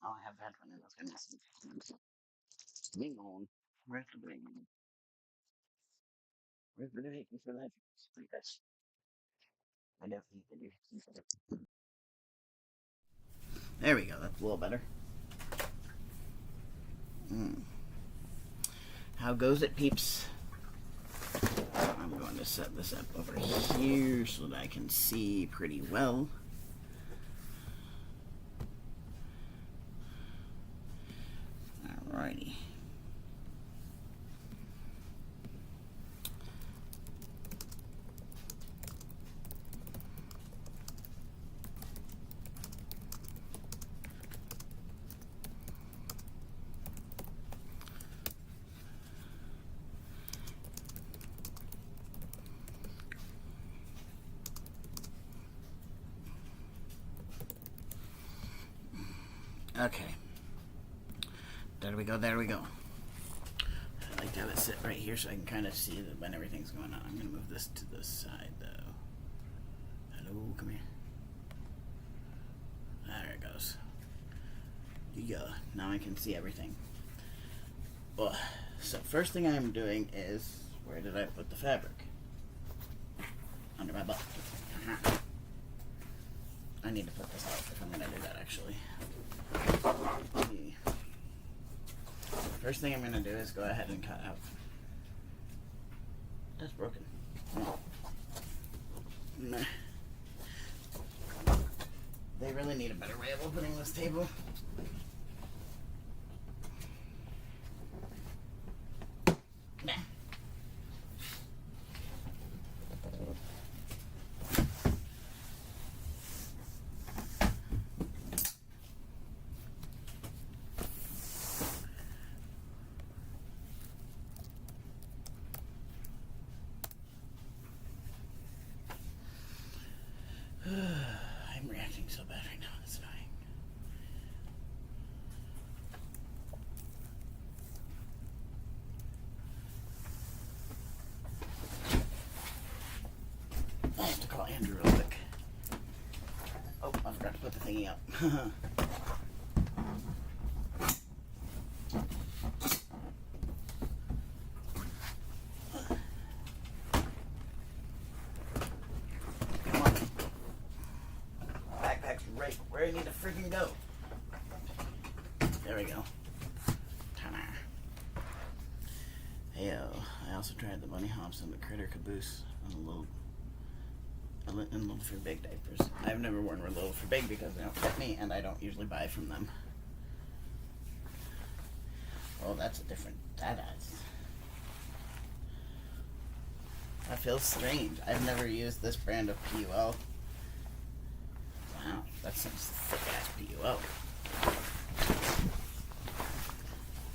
Oh, I have that one in those goodness. Bing on. Where's the bing? Where's the bing for that? Yes. I definitely did. There we go. That's a little better. Mm. How goes it, peeps? I'm going to set this up over here so that I can see pretty well. Alrighty. Okay. There we go, there we go. I like to have it sit right here so I can kind of see that when everything's going on. I'm going to move this to the side, though. Hello, come here. There it goes. Yeah, now I can see everything. Well, so first thing I'm doing is, where did I put the fabric? Under my butt. Uh-huh. I need to put this out if I'm going to do that, actually. First thing I'm going to do is go ahead and cut out. That's broken. Nah. They really need a better way of opening this table. Nah. I'm reacting so bad right now, it's annoying. I have to call Andrew real quick. Oh, I forgot to put the thingy up. Come on. Backpack's right where I need to freaking go. There we go. Ta-da. Heyo. I also tried the bunny hops and the critter caboose on a little for big diapers. I've never worn little for big because they don't fit me and I don't usually buy from them. Oh, that's a different. That feels strange. I've never used this brand of PUL. Wow, that's some thick ass PUL.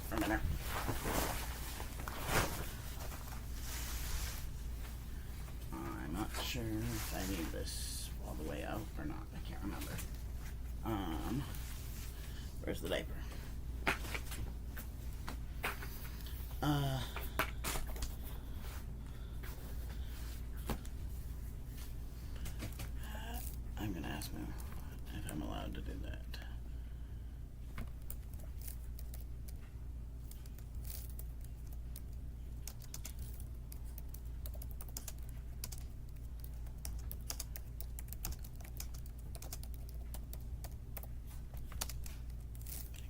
For a minute. I'm not sure if I need this all the way out or not. I can't remember. Where's the diaper? I'm gonna ask him if I'm allowed to do that.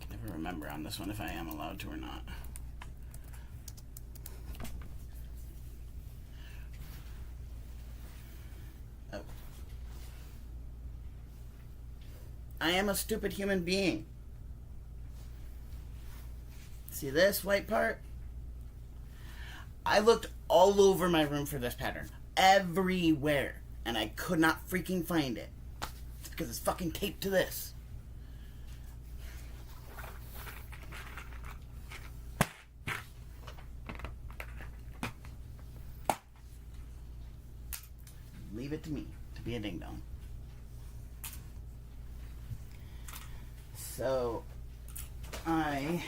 I can never remember on this one if I am allowed to or not. Oh. I am a stupid human being. See this white part? I looked all over my room for this pattern. Everywhere. And I could not freaking find it. It's because it's fucking taped to this. Leave it to me to be a ding dong. So, I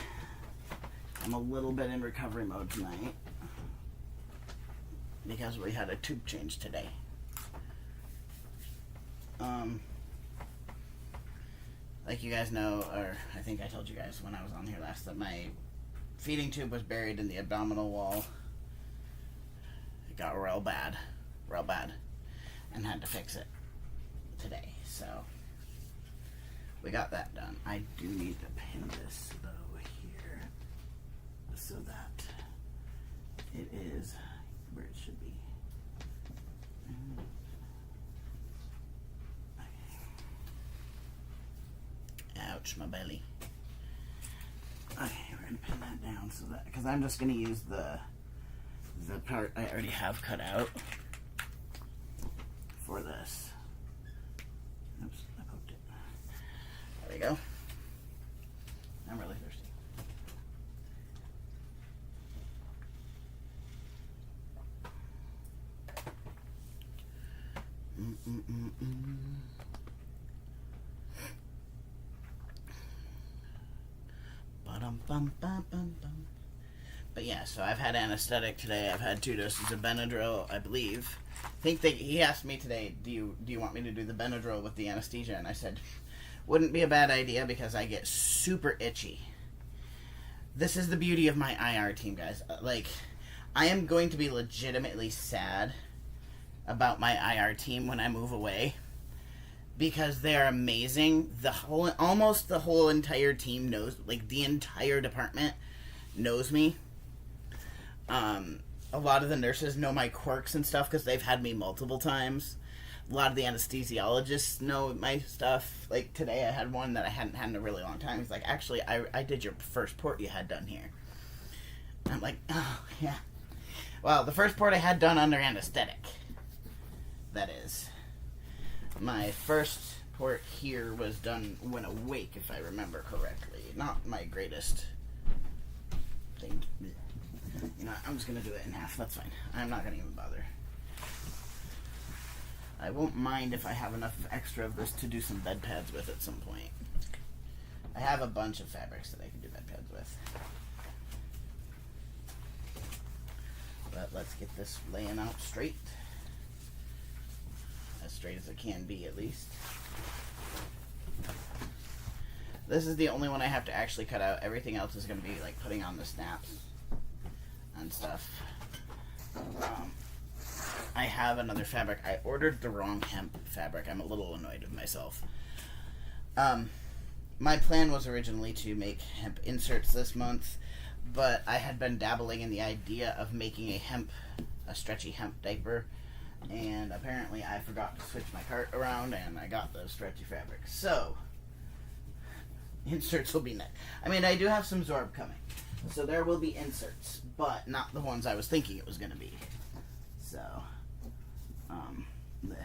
am a little bit in recovery mode tonight because we had a tube change today. like you guys know, or I think I told you guys when I was on here last, that my feeding tube was buried in the abdominal wall. It got real bad, and had to fix it today. So we got that done. I do need to pin this though here so that it is where it should be. Ouch, my belly. Okay, we're gonna pin that down so that, because I'm just gonna use the part I already have cut out for this. Oops, I poked it. There we go. I'm really thirsty. But yeah, so I've had anesthetic today. I've had 2 doses of Benadryl, I believe. He asked me today, do you want me to do the Benadryl with the anesthesia? And I said, wouldn't be a bad idea because I get super itchy. This is the beauty of my IR team, guys. Like, I am going to be legitimately sad about my IR team when I move away, because they are amazing. Almost the whole entire team knows, like the entire department knows me. A lot of the nurses know my quirks and stuff because they've had me multiple times. A lot of the anesthesiologists know my stuff. Like today I had one that I hadn't had in a really long time. He's like, actually, I did your first port you had done here. And I'm like, oh, yeah. Well, the first port I had done under anesthetic. That is. My first port here was done when awake, if I remember correctly. Not my greatest thing. You know, I'm just going to do it in half. That's fine. I'm not going to even bother. I won't mind if I have enough extra of this to do some bed pads with at some point. I have a bunch of fabrics that I can do bed pads with. But let's get this laying out straight. As straight as it can be, at least. This is the only one I have to actually cut out. Everything else is going to be like putting on the snaps and stuff. I have another fabric. I ordered the wrong hemp fabric. I'm a little annoyed with myself. My plan was originally to make hemp inserts this month, but I had been dabbling in the idea of making a stretchy hemp diaper, and apparently I forgot to switch my cart around, and I got the stretchy fabric. So, inserts will be next. I mean, I do have some Zorb coming, so there will be inserts, but not the ones I was thinking it was going to be. So, bleh.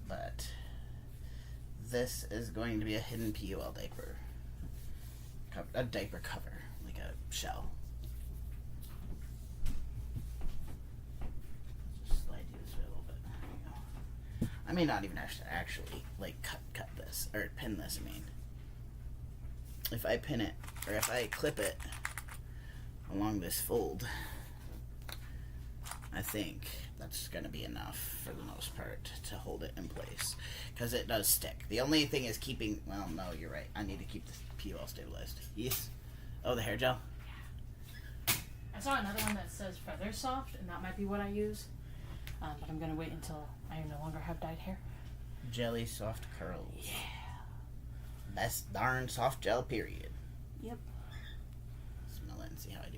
But this is going to be a hidden PUL diaper. A diaper cover, like a shell. Just slide you this way a little bit. There you go. I may not even actually like cut this, or pin this, I mean. If I pin it, or if I clip it along this fold, I think that's going to be enough for the most part to hold it in place, because it does stick. The only thing is keeping, well, no, you're right, I need to keep this PUL stabilized. Yes. Oh, the hair gel? I saw another one that says Feather Soft, and that might be what I use, but I'm going to wait until I no longer have dyed hair. Jelly soft curls. Yeah. Best darn soft gel, period. Yep. Smell it and see how I do.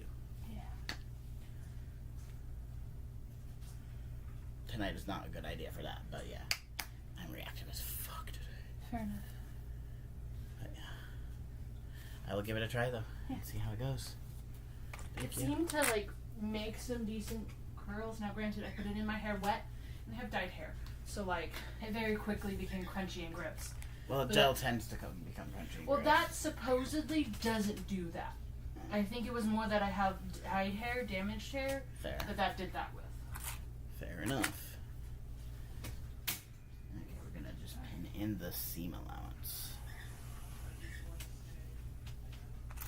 Yeah. Tonight is not a good idea for that, but yeah. I'm reactive as fuck today. Fair enough. But yeah. I will give it a try though. Yeah. And see how it goes. It seemed to like make some decent curls. Now granted, I put it in my hair wet and I have dyed hair. So like it very quickly became crunchy and gross. Well, gel tends to become crunchy. Well, that supposedly doesn't do that. I think it was more that I have dyed hair, damaged hair, Fair. that did that with. Fair enough. Okay, we're gonna just pin in the seam allowance.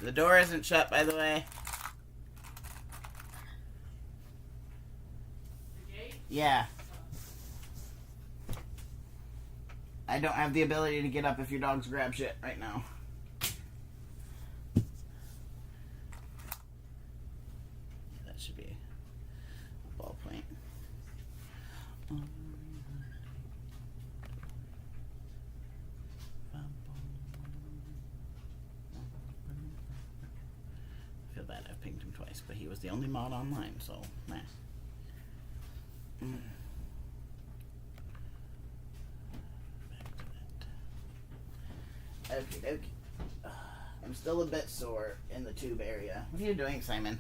The door isn't shut, by the way. The gate? Yeah. I don't have the ability to get up if your dogs grab shit right now. That should be a ballpoint. I feel bad I've pinged him twice, but he was the only mod online, so meh. Back to that. Okie dokie. I'm still a bit sore in the tube area. What are you doing, Simon?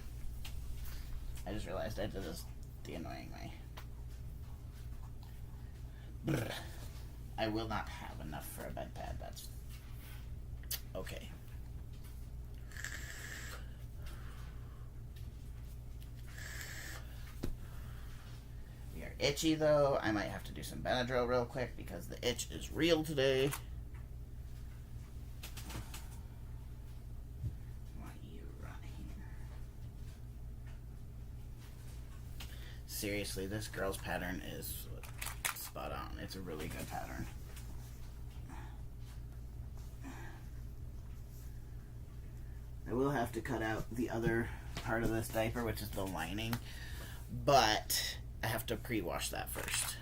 I just realized I did this the annoying way. Brr. I will not have enough for a bed pad. That's okay. We are itchy though. I might have to do some Benadryl real quick because the itch is real today. Seriously, this girl's pattern is spot on. It's a really good pattern. I will have to cut out the other part of this diaper, which is the lining, but I have to pre-wash that first.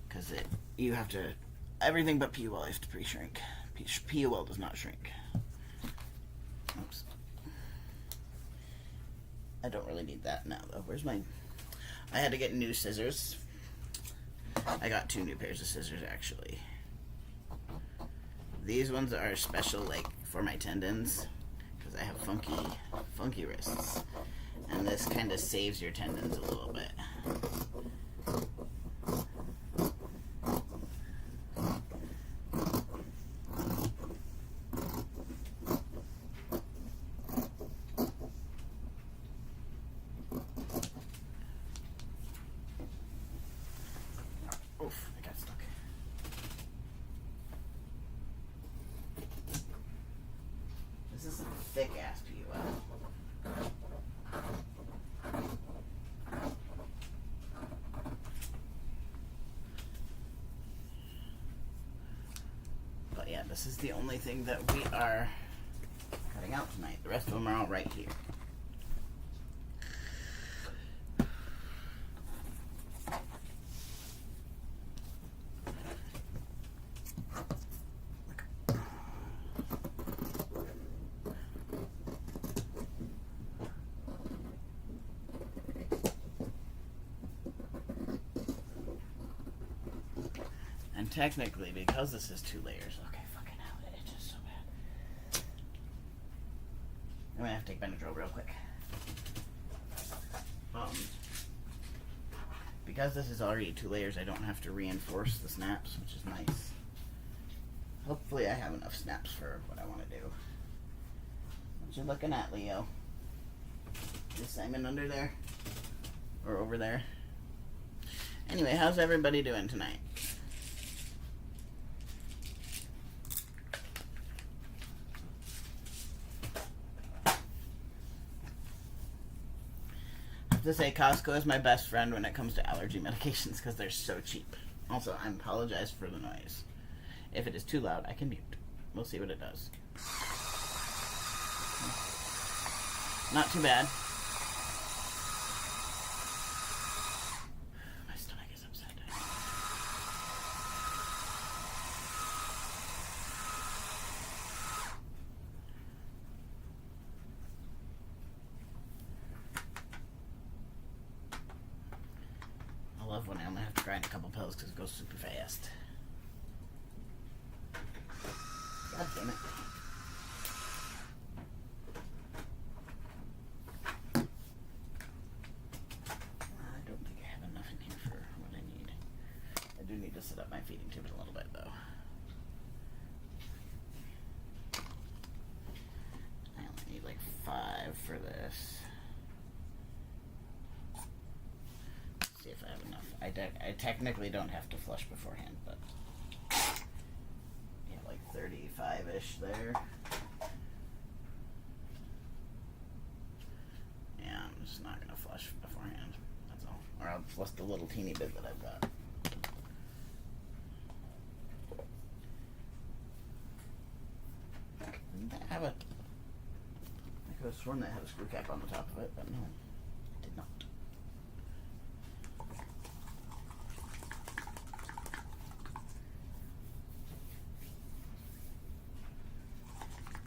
Because you have to, everything but PUL has to pre-shrink. PUL does not shrink. Oops. I don't really need that now, though. Where's my... I had to get new scissors. I got 2 new pairs of scissors, actually. These ones are special, like, for my tendons, because I have funky wrists. And this kind of saves your tendons a little bit. Oof, I got stuck. This is some thick ass PUL. But yeah, this is the only thing that we are cutting out tonight. The rest of them are all right here. And technically, because this is 2 layers, okay, fucking hell, it itches so bad. I'm gonna have to take Benadryl real quick. Because this is already 2 layers, I don't have to reinforce the snaps, which is nice. Hopefully I have enough snaps for what I want to do. What you looking at, Leo? Is Simon under there? Or over there? Anyway, how's everybody doing tonight? To say Costco is my best friend when it comes to allergy medications because they're so cheap. Also, I apologize for the noise. If it is too loud, I can mute. We'll see what it does. Not too bad. My stomach is upset. I love when I only have to grind a couple pills because it goes super fast. God damn it. I don't think I have enough in here for what I need. I do need to set up my feeding tube a little bit though. I only need like 5 for this. See if I have enough. I technically don't have to flush beforehand, but yeah, like 35-ish there. Yeah, I'm just not gonna flush beforehand. That's all. Or I'll flush the little teeny bit that I've got. sworn that had a screw cap on the top of it, but no, it did not.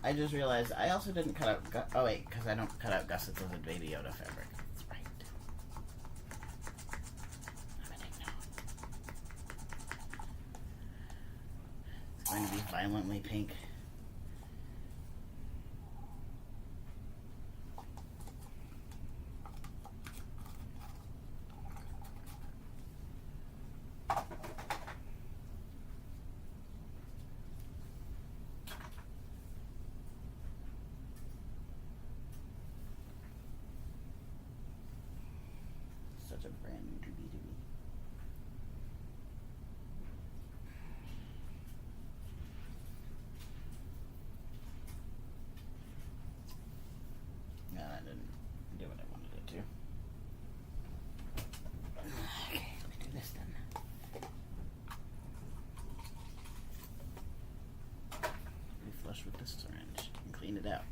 I just realized I also didn't cut out... oh wait, because I don't cut out gussets of the Baby Yoda fabric. That's right. It's going to be violently pink. Such a brand new doobie doobie. No, that didn't do what I wanted it to. Okay, let me do this then. Reflush with this syringe and clean it out.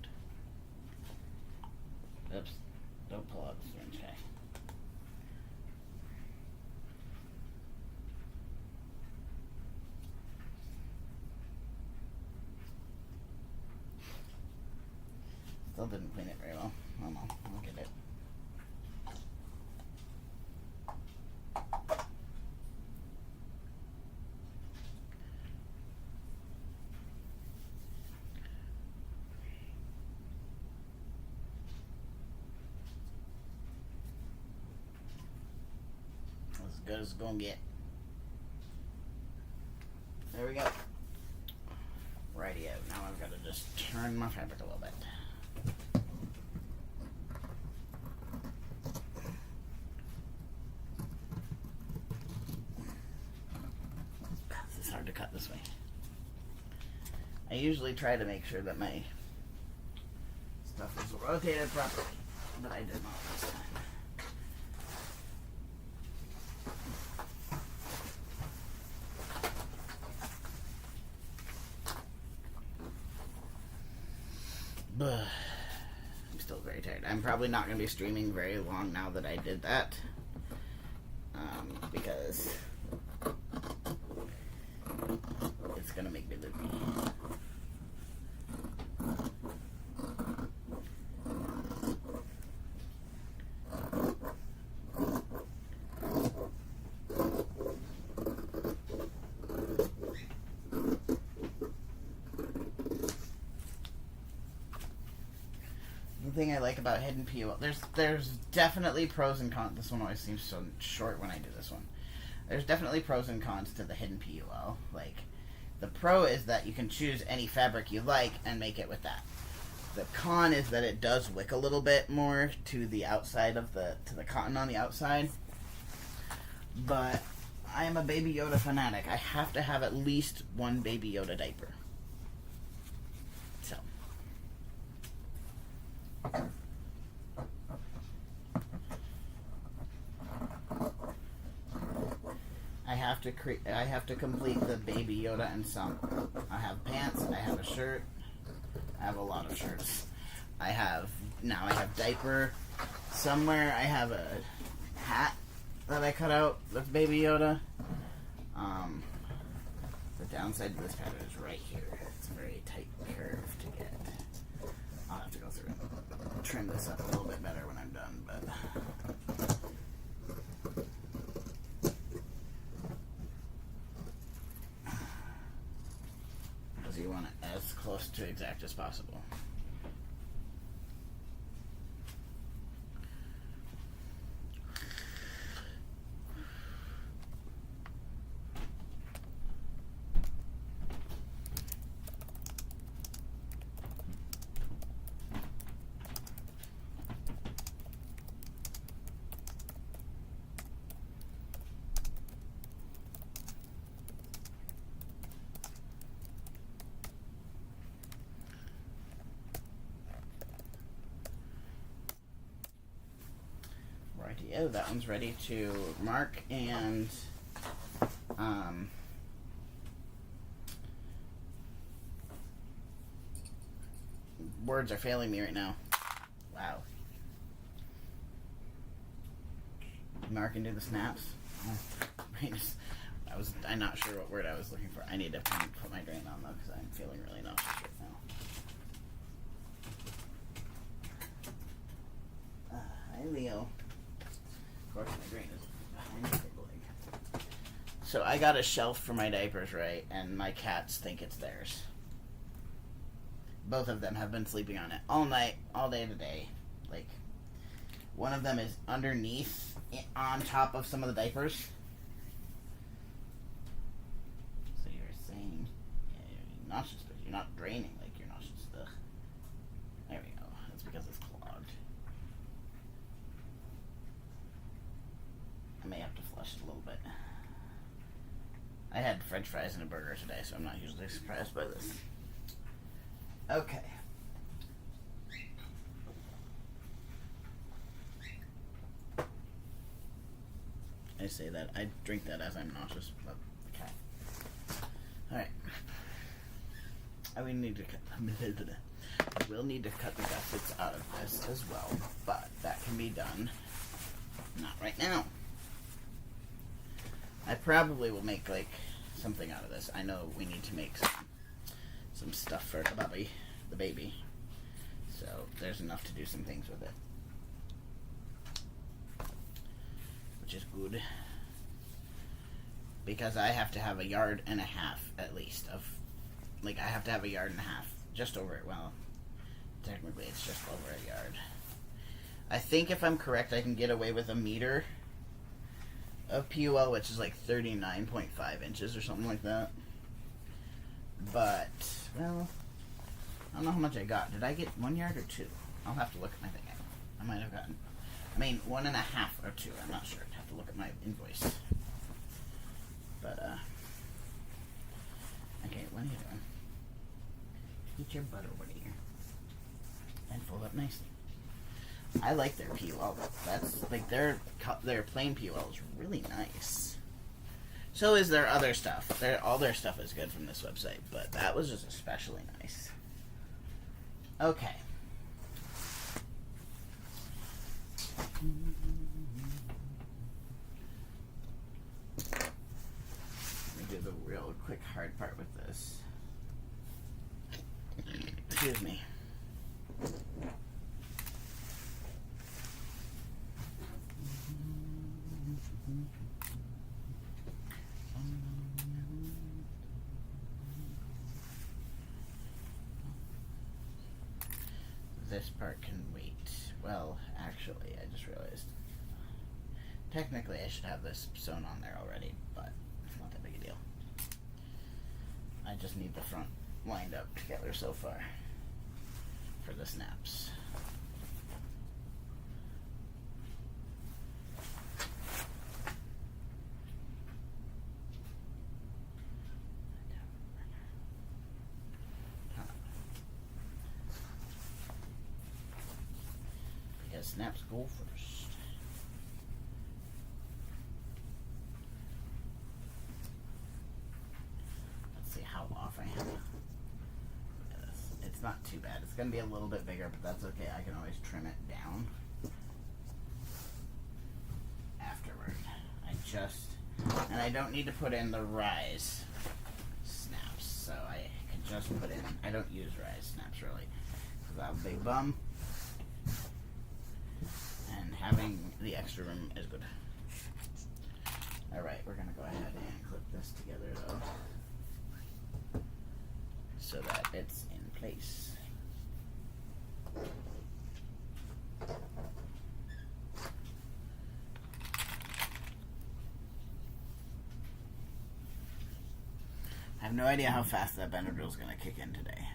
Oops, don't pull out the syringe, okay. Still didn't clean it very well. Oh no, I'll get it. As good as it's gonna get. There we go. Rightio. Now I've got to just turn my fabric a little bit. This is hard to cut this way. I usually try to make sure that my stuff is rotated properly, but I did not this time. I'm still very tired. I'm probably not going to be streaming very long now that I did that. Because it's going to make me loopy. The thing I like about hidden POL, there's definitely pros and cons. This one always seems so short when I do this one. There's definitely pros and cons to the hidden POL. Like, the pro is that you can choose any fabric you like and make it with that. The con is that it does wick a little bit more to the outside of the cotton on the outside. But I am a Baby Yoda fanatic. I have to have at least one Baby Yoda diaper. So. I have to complete the Baby Yoda and some. I have pants, I have a shirt, I have a lot of shirts. I have diaper. Somewhere I have a hat that I cut out with Baby Yoda. The downside to this pattern is right here. It's a very tight curve to get. I'll have to go through and trim this up a little bit better when I'm done, but because you want it as close to exact as possible. Rightio, that one's ready to mark and words are failing me right now. Wow. Mark can do the snaps. I'm not sure what word I was looking for. I need to put my drain on though because I'm feeling really nauseous right now. Hi Leo. Of course my drain is behind the table leg. So I got a shelf for my diapers, right? And my cats think it's theirs. Both of them have been sleeping on it all night, all day today. Like, one of them is underneath, on top of some of the diapers. So you're saying, yeah, you're nauseous, but you're not draining like you're nauseous. Ugh. There we go. That's because it's clogged. I may have to flush it a little bit. I had French fries and a burger today, so I'm not usually surprised by this. Okay. I say that. I drink that as I'm nauseous, but okay. Alright. I will need to cut the gussets out of this as well, but that can be done not right now. I probably will make like something out of this. I know we need to make some stuff for the baby. So there's enough to do some things with it. Which is good. Because I have to have a yard and a half at least of, like I have to have a yard and a half, just over it. Well, technically it's just over a yard. I think if I'm correct I can get away with a meter of PUL, which is like 39.5 inches or something like that. But, well, I don't know how much I got. Did I get 1 yard or 2? I'll have to look at my thing. I might have gotten, 1.5 or 2. I'm not sure. I'd have to look at my invoice. But, okay, what are you doing? Get your butt over here. And fold up nicely. I like their PUL. That's, like, their plain PUL is really nice. So is their other stuff. All their stuff is good from this website, but that was just especially nice. Okay. Let me do the real quick hard part with this. Excuse me. This part can wait. Well, actually, I just realized. Technically, I should have this sewn on there already, but it's not that big a deal. I just need the front lined up together so far for the snaps. Snaps go first. Let's see how off I am. Look at this. It's not too bad. It's going to be a little bit bigger, but that's okay. I can always trim it down afterward. And I don't need to put in the rise snaps, so I can just put in, I don't use rise snaps really, because I have a big bum. And having the extra room is good. Alright, we're going to go ahead and clip this together though, so that it's in place. I have no idea how fast that Benadryl is going to kick in today.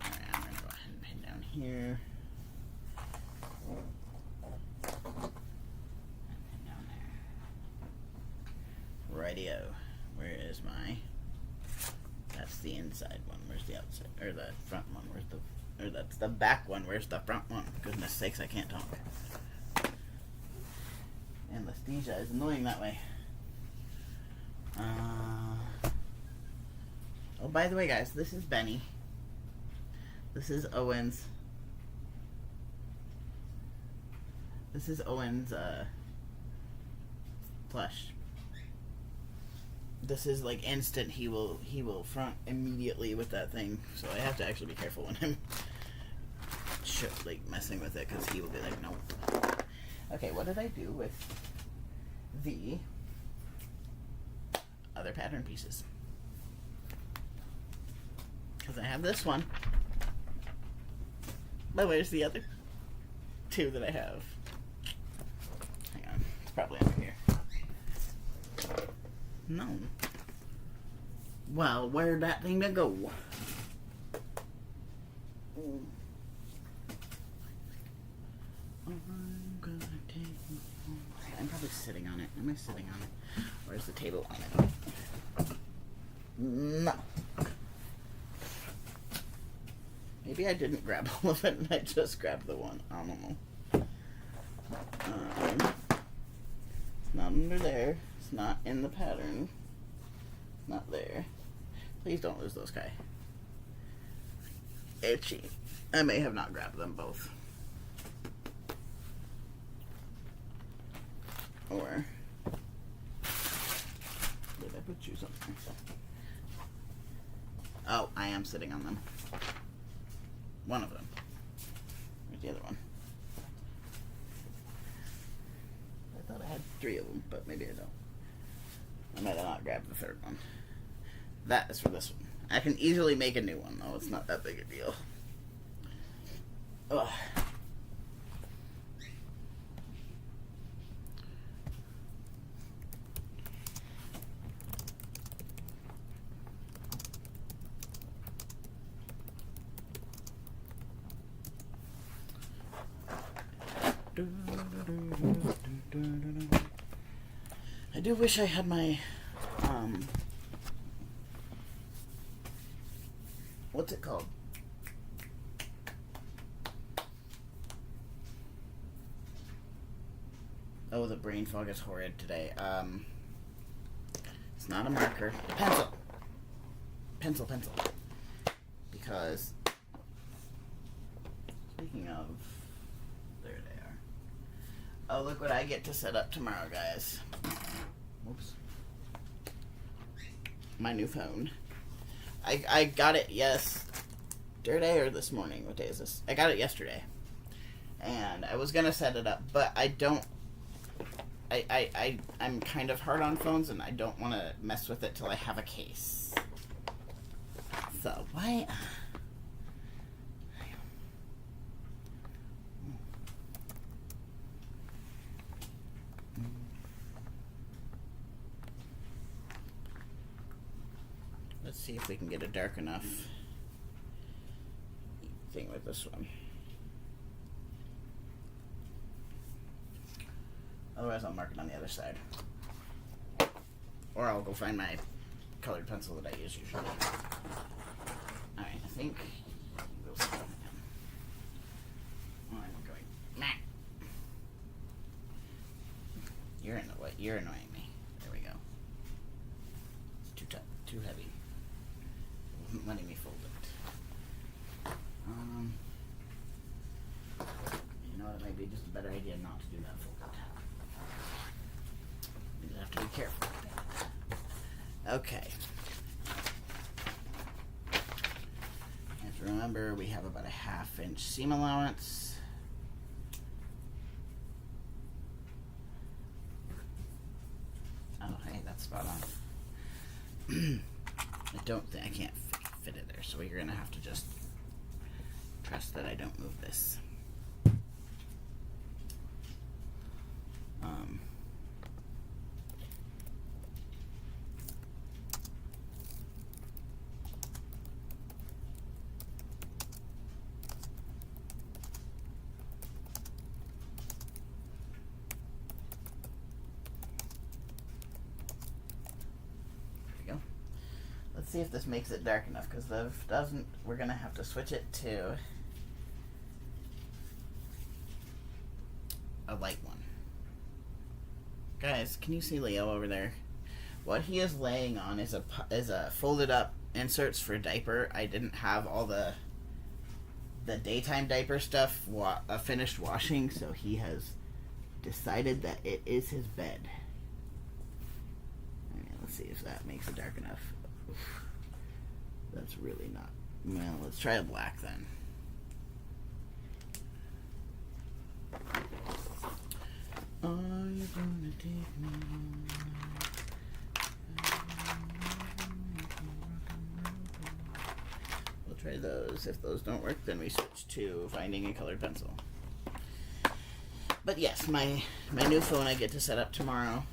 Alright, I'm going to go ahead and pin down here. Radio. Where is my? That's the inside one. Where's the outside? Or the front one? Where's the? Or that's the back one. Where's the front one? Goodness sakes, I can't talk. Anesthesia is annoying that way. Oh, by the way, guys, this is Benny. This is Owens. This is Owen's plush. This is like instant. He will front immediately with that thing. So I have to actually be careful when I'm like messing with it, because he will be like, no. Okay, what did I do with the other pattern pieces? Because I have this one. But where's the other two that I have? Hang on. It's probably under here. No. Well, where'd that thing to go? I'm probably sitting on it. Am I sitting on it? Where's the table on it? No. Maybe I didn't grab all of it and I just grabbed the one. I don't know. It's not under there. It's not in the pattern. Not there. Please don't lose those, Kai. Itchy. I may have not grabbed them both. Or did I put you something? Oh, I am sitting on them. One of them. Where's the other one? I thought I had 3 of them, but maybe I don't. I might have not grabbed the third one. That is for this one. I can easily make a new one, though. It's not that big a deal. Ugh. I do wish I had my what's it called? Oh, the brain fog is horrid today. It's not a marker. Pencil. Because speaking of, there they are. Oh, look what I get to set up tomorrow, guys. Oops. My new phone. I got it yesterday or this morning. What day is this? I got it yesterday. And I was gonna set it up, but I don't I'm kind of hard on phones and I don't wanna mess with it till I have a case. So why let's see if we can get a dark enough thing with this one. Otherwise I'll mark it on the other side. Or I'll go find my colored pencil that I use usually. Alright, I think we'll start again. Oh, I'm going. Nah. You're in the way. You're annoying me. There we go. It's too tough. Too heavy. It wasn't letting me fold it. You know, it might be just a better idea not to do that fold it. You just have to be careful with that. Okay. You have to remember we have about a 1/2 inch seam allowance. Oh, hey, that's spot on. I can't fit it there, so you're gonna have to just trust that I don't move this. Let's see if this makes it dark enough, because if it doesn't, we're going to have to switch it to a light one. Guys, can you see Leo over there? What he is laying on is a folded up inserts for diaper. I didn't have all the daytime diaper stuff finished washing, so he has decided that it is his bed. Let's see if that makes it dark enough. Oof. That's really not. Well, let's try a black then. Are you gonna take me home? We'll try those. If those don't work, then we switch to finding a colored pencil. But yes, my new phone I get to set up tomorrow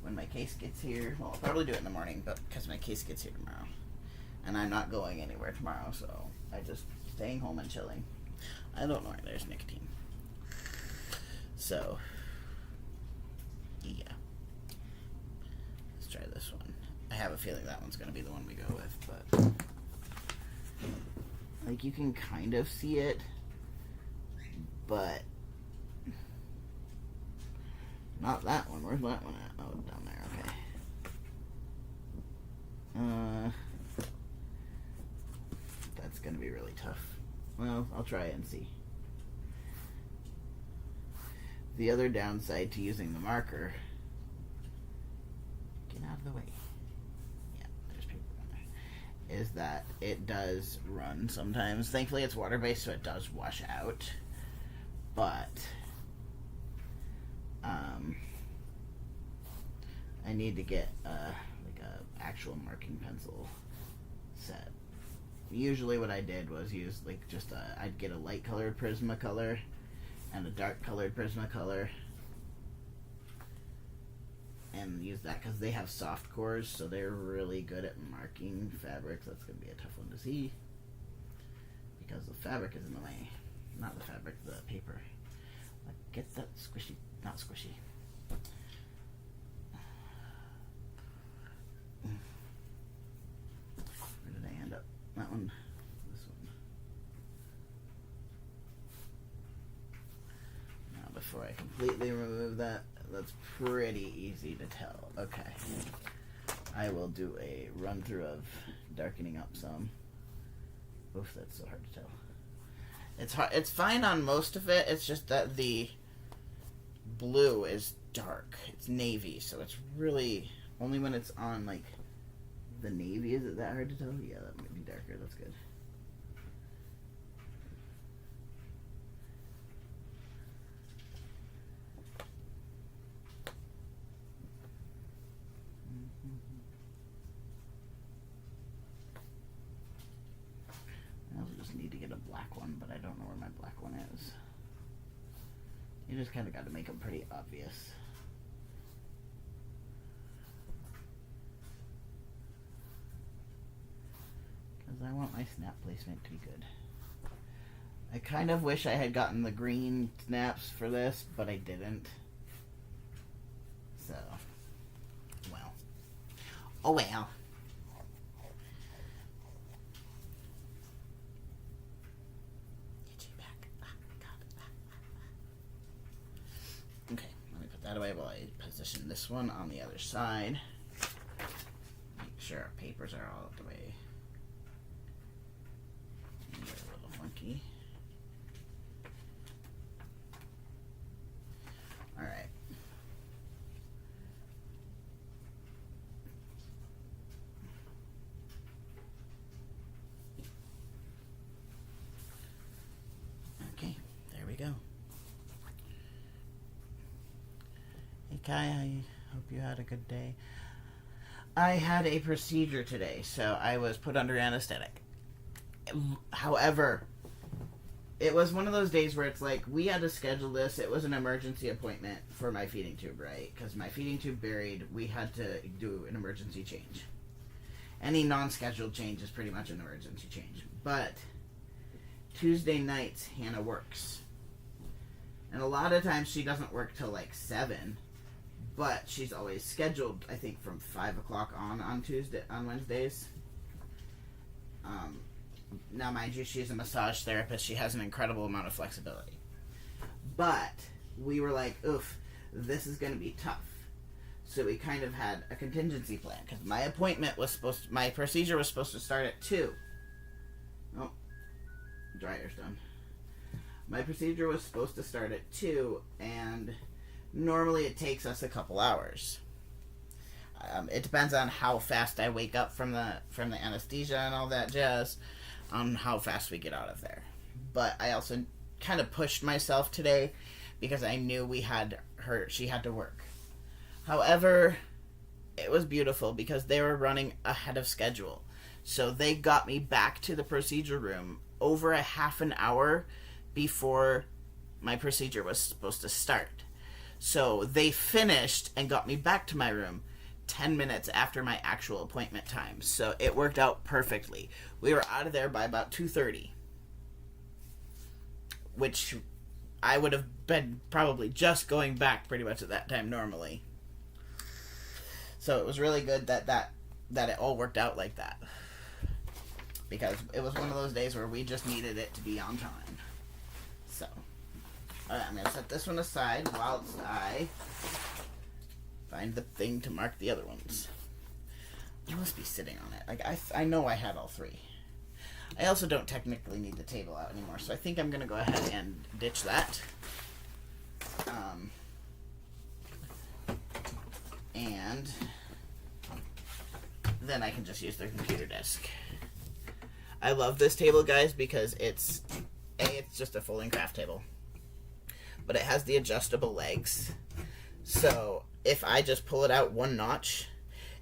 when my case gets here. Well, I'll probably do it in the morning, but because my case gets here tomorrow. And I'm not going anywhere tomorrow, so I just staying home and chilling. I don't know where there's nicotine. So, yeah. Let's try this one. I have a feeling that one's going to be the one we go with, but like you can kind of see it, but not that one. Where's that one at? Oh, down there. Okay. That's going to be really tough. Well, I'll try it and see. The other downside to using the marker, get out of the way. Yeah, there's paper on there. Is that it does run sometimes. Thankfully, it's water-based, so it does wash out. But I need to get like a actual marking pencil set. Usually, what I did was use like just I'd get a light colored Prismacolor and a dark colored Prismacolor, and use that because they have soft cores, so they're really good at marking fabrics. That's going to be a tough one to see because the fabric is in the way. Not the fabric, the paper. Like, get that squishy, not squishy. Where did I end up? That one. This one. Now, before I completely remove that, that's pretty easy to tell. Okay. I will do a run through of darkening up some. Oof, that's so hard to tell. It's hard. It's fine on most of it. It's just that the blue is dark. It's navy, so it's really only when it's on like the navy is it that hard to tell. Yeah, that might be darker. That's good. I also just need to get a black one, but I don't know where my black one is. You just kind of got to make them pretty obvious. Because I want my snap placement to be good. I kind of wish I had gotten the green snaps for this, but I didn't. So, well. Oh well. Okay, let me put that away while I position this one on the other side. Make sure our papers are all out the way. They're a little funky. Alright. Okay, there we go. Hey Kai, I hope you had a good day. I had a procedure today, so I was put under anesthetic. However, it was one of those days where it's like, we had to schedule this. It was an emergency appointment for my feeding tube, right? Because my feeding tube buried, we had to do an emergency change. Any non-scheduled change is pretty much an emergency change. But Tuesday nights, Hannah works. And a lot of times she doesn't work till like 7. But she's always scheduled, I think, from 5 o'clock on Wednesdays. Now, mind you, she's a massage therapist. She has an incredible amount of flexibility. But we were like, oof, this is going to be tough. So we kind of had a contingency plan. Because my procedure was supposed to start at 2. Oh, dryer's done. My procedure was supposed to start at 2, and Normally it takes us a couple hours. It depends on how fast I wake up from the anesthesia and all that jazz, on how fast we get out of there. But I also kind of pushed myself today because I knew she had to work. However, it was beautiful because they were running ahead of schedule. So they got me back to the procedure room over a half an hour before my procedure was supposed to start. So they finished and got me back to my room 10 minutes after my actual appointment time. So it worked out perfectly. We were out of there by about 2:30, which I would have been probably just going back pretty much at that time normally. So it was really good that it all worked out like that, because it was one of those days where we just needed it to be on time. So, alright, I'm going to set this one aside whilst I find the thing to mark the other ones. I must be sitting on it. Like, I know I had all three. I also don't technically need the table out anymore, so I think I'm going to go ahead and ditch that. And then I can just use the computer desk. I love this table, guys, because it's just a folding craft table, but it has the adjustable legs. So if I just pull it out one notch,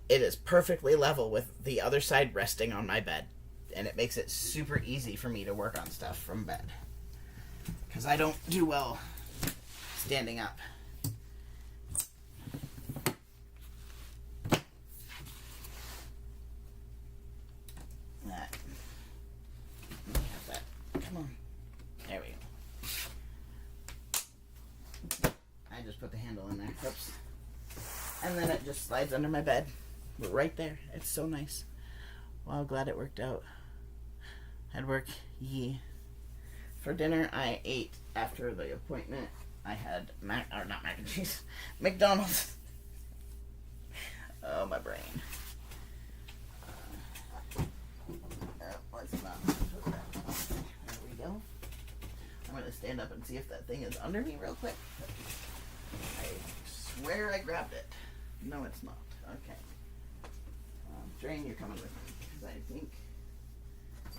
it is perfectly level with the other side resting on my bed, and it makes it super easy for me to work on stuff from bed, because I don't do well standing up. Put the handle in there. Oops. And then it just slides under my bed. Right there. It's so nice. Well, glad it worked out. Had work. Yeah. For dinner, I ate after the appointment. I had not mac and cheese. McDonald's. Oh, my brain. What's that? There we go. I'm going to stand up and see if that thing is under me real quick. I swear I grabbed it. No, it's not. Okay. Drain, you're coming with me, because I think it's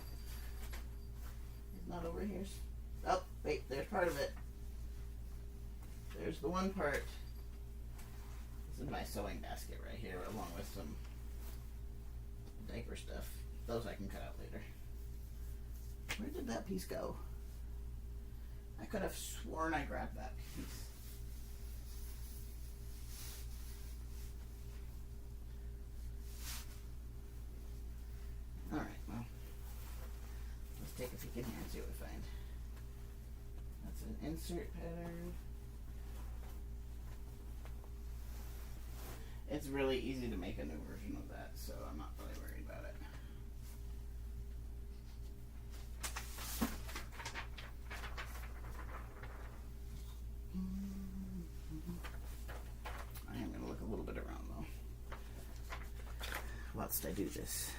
not over here. Oh, wait, there's part of it. There's the one part. This is my sewing basket right here, along with some diaper stuff. Those I can cut out later. Where did that piece go? I could have sworn I grabbed that piece. Alright, well, let's take a peek in here and see what we find. That's an insert pattern. It's really easy to make a new version of that, so I'm not really worried about it. I am going to look a little bit around, though, whilst I do this.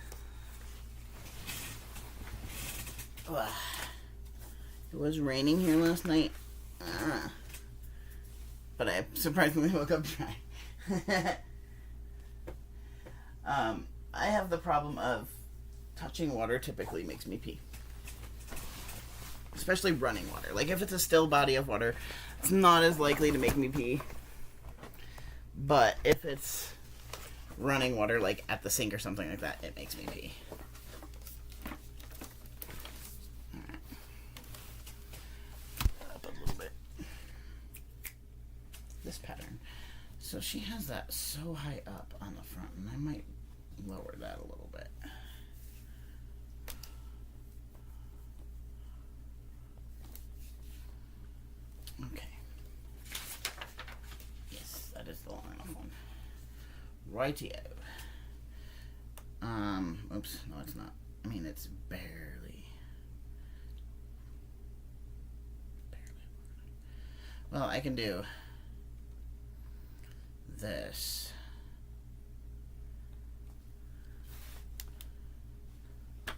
It was raining here last night, but I surprisingly woke up dry. I have the problem of touching water typically makes me pee. Especially running water. Like, if it's a still body of water, it's not as likely to make me pee. But if it's running water, like at the sink or something like that, it makes me pee. This pattern. So she has that so high up on the front, and I might lower that a little bit. Okay. Yes, that is the long enough one. Rightio. Oops, no it's not. I mean, it's barely. Well, I can do this. I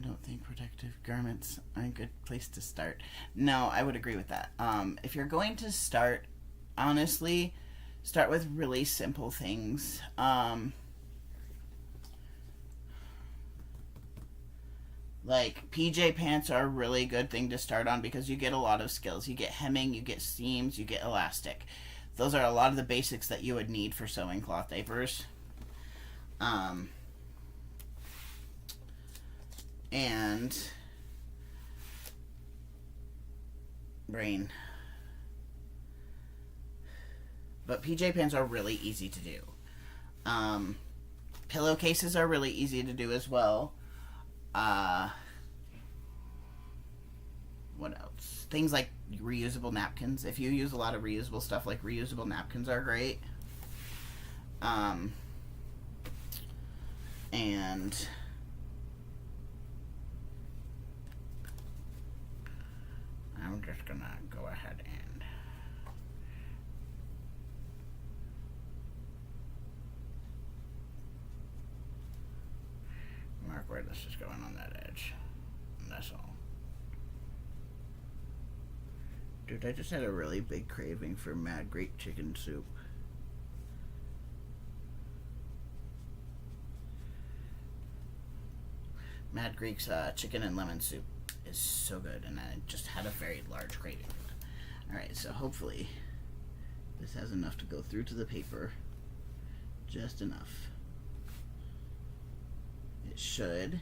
don't think Protective garments are a good place to start. No, I would agree with that. If you're going to start, honestly, start with really simple things. Like, PJ pants are a really good thing to start on because you get a lot of skills. You get hemming, you get seams, you get elastic. Those are a lot of the basics that you would need for sewing cloth diapers. And brain. But PJ pants are really easy to do. Pillowcases are really easy to do as well. What else? Things like reusable napkins. If you use a lot of reusable stuff, like reusable napkins are great. And I'm just gonna go ahead and mark where this is going on that edge. And that's all. Dude, I just had a really big craving for Mad Greek chicken soup. Mad Greek's chicken and lemon soup is so good, and I just had a very large craving for that. Alright, so hopefully this has enough to go through to the paper. Just enough. It should.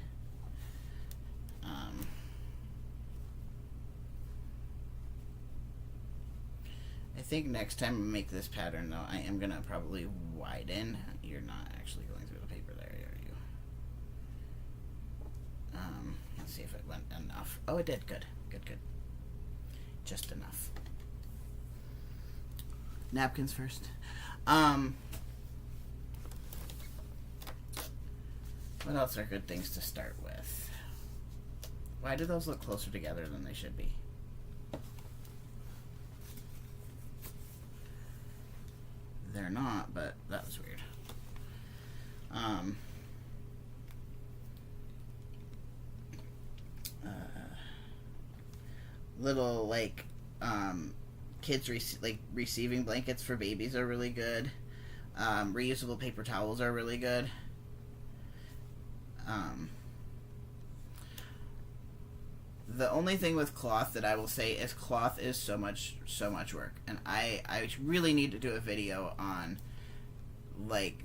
I think next time I make this pattern, though, I am going to probably widen. You're not actually going through the paper there, are you? Let's see if it went enough. Oh, it did. Good. Good, good. Just enough. Napkins first. What else are good things to start with? Why do those look closer together than they should be? They're not, but that was weird. Little like kids receiving blankets for babies are really good. Reusable paper towels are really good. The only thing with cloth that I will say is cloth is so much work, and I really need to do a video on like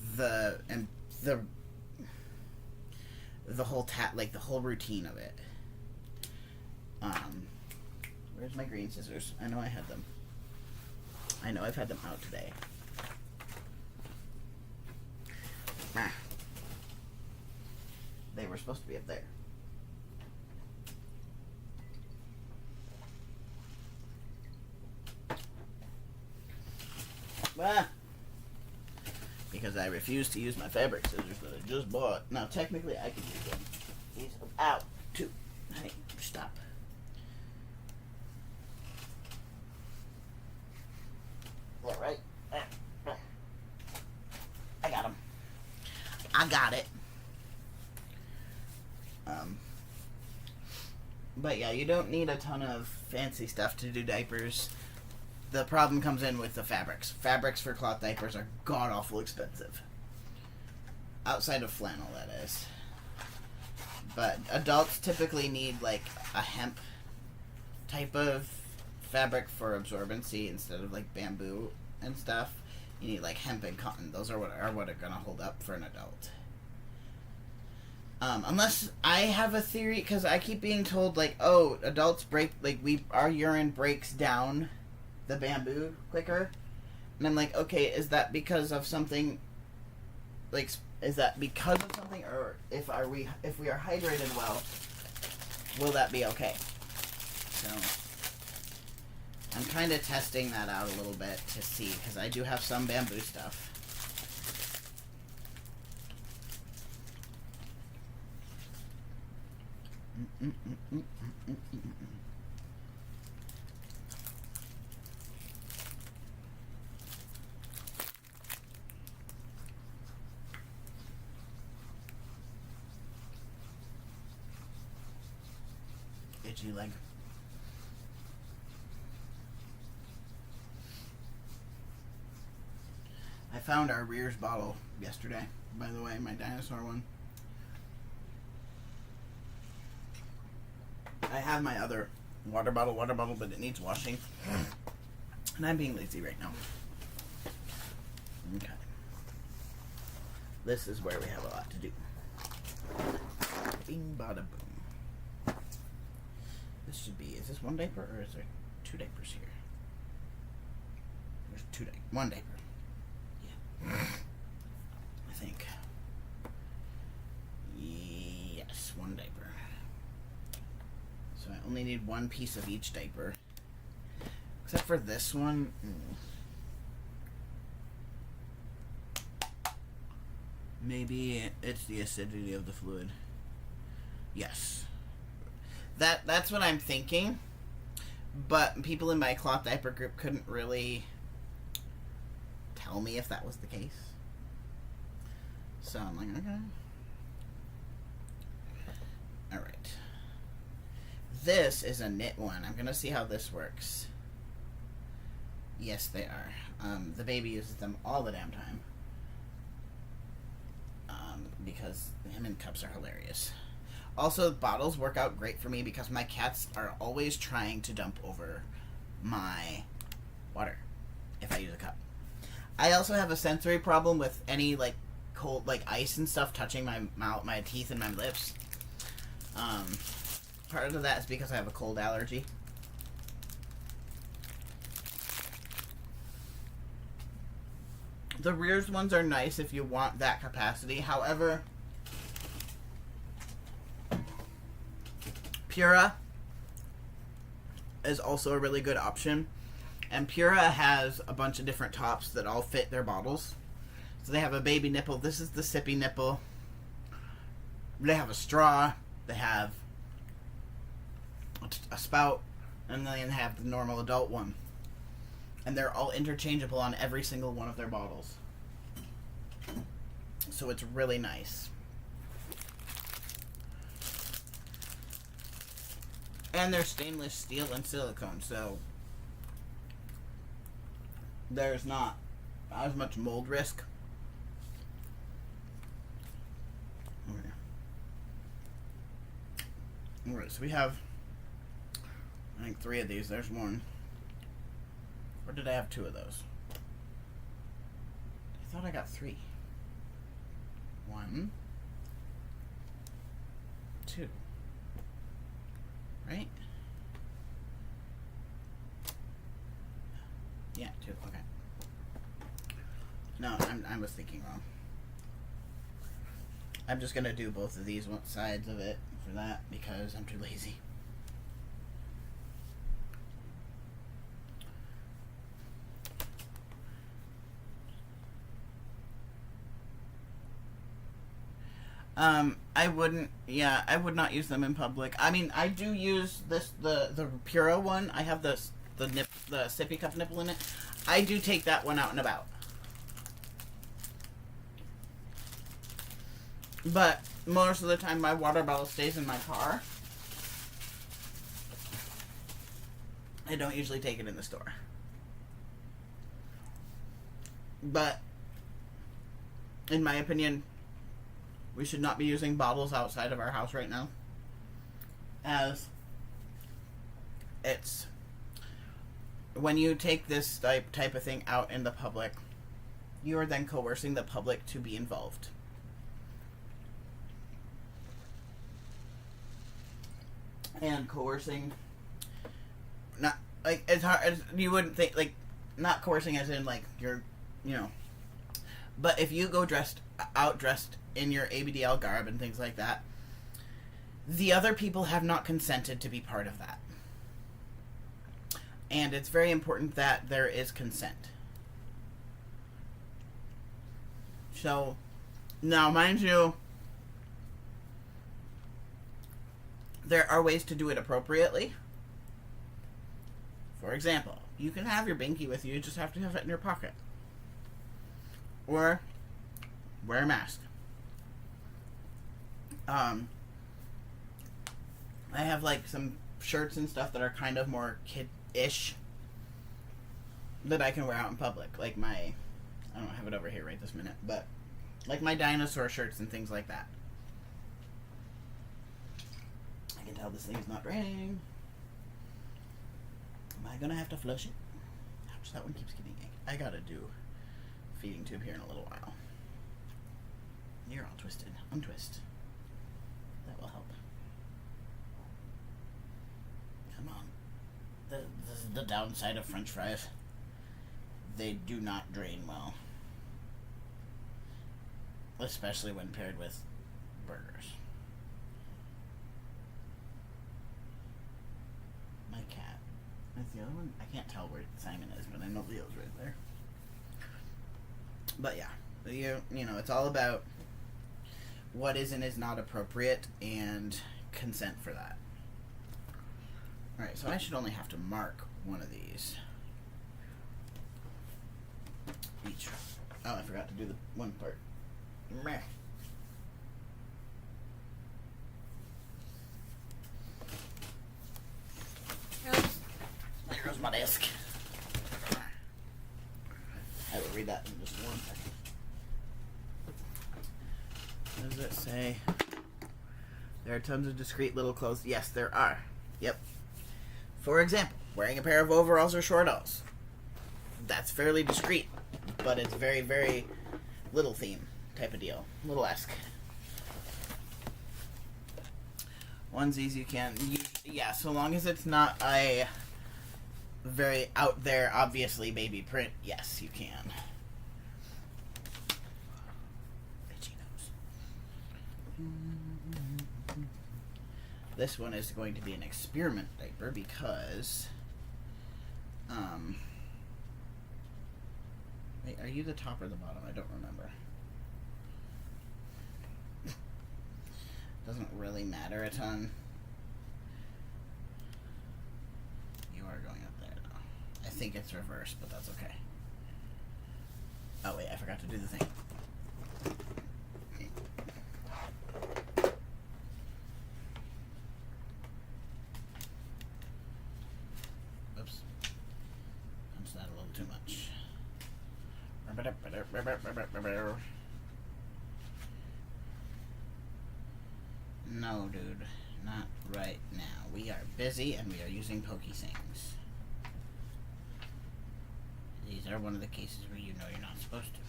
the whole the whole routine of it. Where's my green scissors? I know I had them. I know I've had them out today. They were supposed to be up there. Because I refuse to use my fabric scissors that I just bought. Now, technically, I could use them. These out, too. Honey, stop. All right. I got them. I got it. But yeah, you don't need a ton of fancy stuff to do diapers. The problem comes in with the fabrics. Fabrics for cloth diapers are god-awful expensive. Outside of flannel, that is. But adults typically need, like, a hemp type of fabric for absorbency instead of, like, bamboo and stuff. You need, like, hemp and cotton. Those are what are going to hold up for an adult. Unless I have a theory, because I keep being told, like, oh, adults break, like, our urine breaks down the bamboo quicker, and I'm like, okay, is that because of something, like, or if we are hydrated well, will that be okay? So I'm kind of testing that out a little bit to see, because I do have some bamboo stuff. itchy leg. I found our Rears bottle yesterday, by the way, my dinosaur one. I have my other water bottle, but it needs washing. And I'm being lazy right now. Okay. This is where we have a lot to do. Bing, bada, boom. This should be, is this one diaper or is there two diapers here? There's one diaper. Yeah. I think. Yes, one diaper. So I only need one piece of each diaper. Except for this one. Maybe it's the acidity of the fluid. Yes. That's what I'm thinking. But people in my cloth diaper group couldn't really tell me if that was the case. So I'm like, okay. Alright. This is a knit one. I'm gonna see how this works. Yes, they are. The baby uses them all the damn time. Because him and cups are hilarious. Also, bottles work out great for me because my cats are always trying to dump over my water if I use a cup. I also have a sensory problem with any like cold, like ice and stuff touching my mouth, my teeth, and my lips. Part of that is because I have a cold allergy. The Rears ones are nice if you want that capacity. However, Pura is also a really good option. And Pura has a bunch of different tops that all fit their bottles. So they have a baby nipple. This is the sippy nipple. They have a straw. They have a spout. And then they have the normal adult one. And they're all interchangeable on every single one of their bottles. So it's really nice. And they're stainless steel and silicone, so there's not as much mold risk. Okay. Alright, so we have, I think, 3 of these. There's one. Or did I have 2 of those? I thought I got 3. 1, 2. Right? Yeah, 2. Okay. No, I was thinking wrong. I'm just gonna do both of these sides of it for that because I'm too lazy. I wouldn't, yeah, I would not use them in public. I mean, I do use this, the Pura one. I have the sippy cup nipple in it. I do take that one out and about. But most of the time my water bottle stays in my car. I don't usually take it in the store. But, in my opinion, we should not be using bottles outside of our house right now. As it's, when you take this type of thing out in the public, you are then coercing the public to be involved. And coercing, not, like, as hard as you wouldn't think, like, not coercing as in, like, you're, you know, but if you go dressed in your ABDL garb and things like that, the other people have not consented to be part of that. And it's very important that there is consent. So, now, mind you, there are ways to do it appropriately. For example, you can have your binky with you, you just have to have it in your pocket. Or wear a mask. I have like some shirts and stuff that are kind of more kid-ish that I can wear out in public. Like I don't have it over here right this minute, but like my dinosaur shirts and things like that. I can tell this thing is not draining. Am I gonna have to flush it? Ouch, that one keeps getting yanked. I gotta do feeding tube here in a little while. You're all twisted. Untwist. That will help. Come on. This is the downside of French fries. They do not drain well. Especially when paired with burgers. My cat. Is the other one? I can't tell where Simon is, but I know Leo's right there. But yeah. You know, it's all about what is and is not appropriate and consent for that. Alright, so I should only have to mark one of these. Each. Oh, I forgot to do the one part. Meh. Oops. There goes my desk. I will read that in just one second. What does it say? There are tons of discreet little clothes. Yes, there are. Yep. For example, wearing a pair of overalls or shortalls. That's fairly discreet, but it's very, very little theme type of deal. Little-esque. Onesies you can use, yeah, so long as it's not a very out there, obviously baby print, yes, you can. Itchy nose. This one is going to be an experiment diaper because, wait, are you the top or the bottom? I don't remember. Doesn't really matter a ton. You are going up there, though. I think it's reversed, but that's okay. Oh, wait, I forgot to do the thing. Oops. Punched that a little too much. No, dude. Not right now. We are busy and we are using pokey things. These are one of the cases where you know you're not supposed to.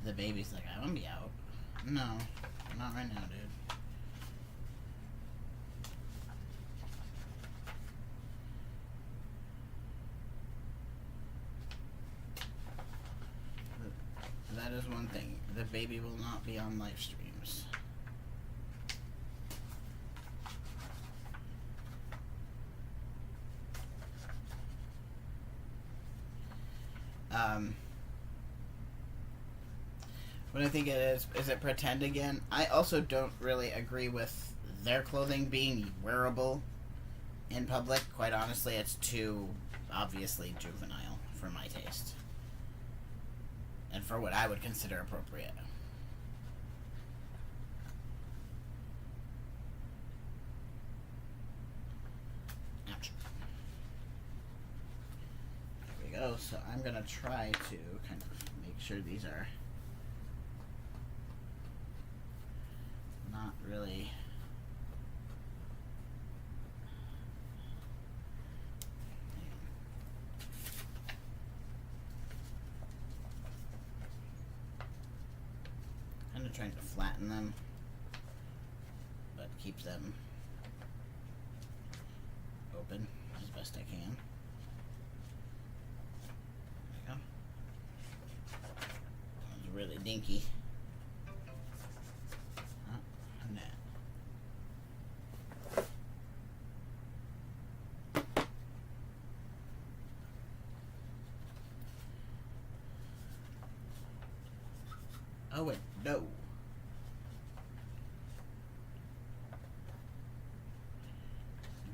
The baby's like, I want to be out. No, not right now, dude. That is one thing. The baby will not be on live streams. What I think it is it pretend again? I also don't really agree with their clothing being wearable in public. Quite honestly, it's too obviously juvenile for my taste. And for what I would consider appropriate. Ouch. There we go. So I'm going to try to kind of make sure these are not really... trying to flatten them, but keep them open as best I can. There we go. That was really dinky. And that. Oh wait, no.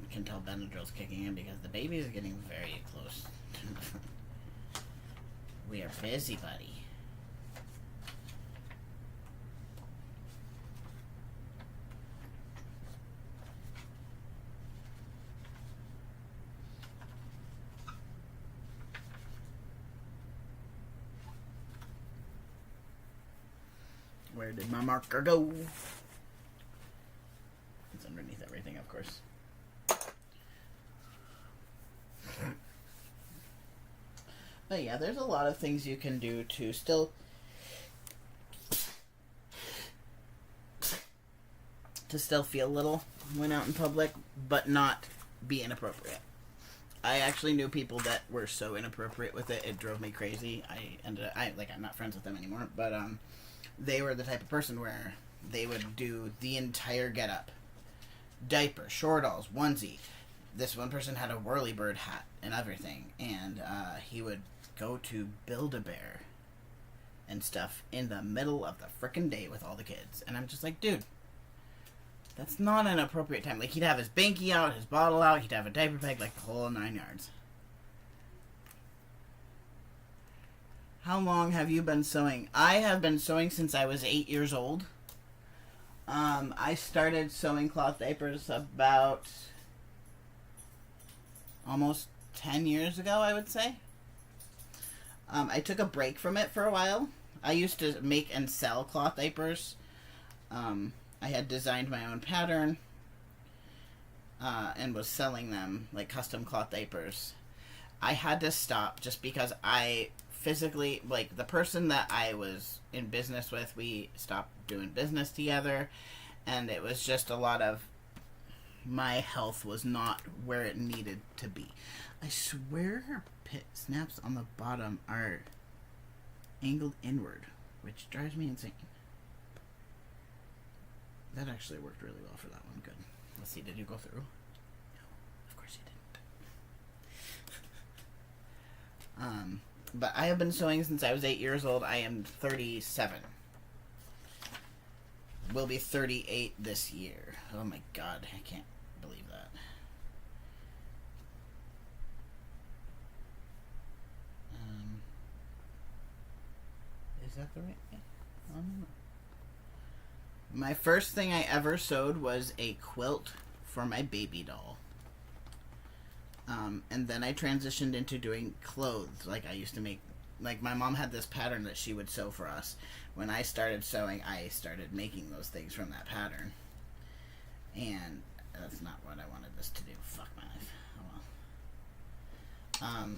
You can tell Benadryl's kicking in because the baby is getting very close. We are busy, buddy. Where did my marker go? It's underneath everything, of course. But yeah, there's a lot of things you can do to still feel little when out in public, but not be inappropriate. I actually knew people that were so inappropriate with it, it drove me crazy. I'm not friends with them anymore, but they were the type of person where they would do the entire getup. Diaper, shortalls, onesie. This one person had a whirlybird hat and everything, and he would go to Build-A-Bear and stuff in the middle of the frickin' day with all the kids. And I'm just like, dude, that's not an appropriate time. Like, he'd have his banky out, his bottle out, he'd have a diaper bag, like the whole 9 yards. How long have you been sewing? I have been sewing since I was 8 years old. I started sewing cloth diapers about almost 10 years ago, I would say. I took a break from it for a while. I used to make and sell cloth diapers. I had designed my own pattern and was selling them, like custom cloth diapers. I had to stop just because I physically, like, the person that I was in business with, we stopped doing business together, and it was just a lot of, my health was not where it needed to be. I swear her pit snaps on the bottom are angled inward, which drives me insane. That actually worked really well for that one. Good. Let's see, did you go through? No, of course you didn't. But I have been sewing since I was 8 years old. I am 37. Will be 38 this year. Oh my god, I can't believe that. Is that the right? I don't know. My first thing I ever sewed was a quilt for my baby doll. And then I transitioned into doing clothes. Like, I used to make, like, my mom had this pattern that she would sew for us. When I started sewing, I started making those things from that pattern. And that's not what I wanted this to do. Fuck my life. Oh well.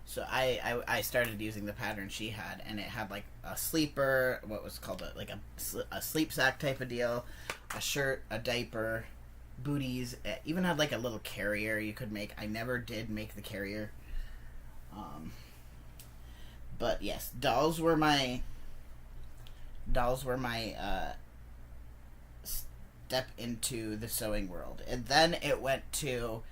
So I started using the pattern she had, and it had like a sleeper, what was called a sleep sack type of deal, a shirt, a diaper, booties. It even had like a little carrier you could make. I never did make the carrier. But yes, dolls were my step into the sewing world. And then it went to,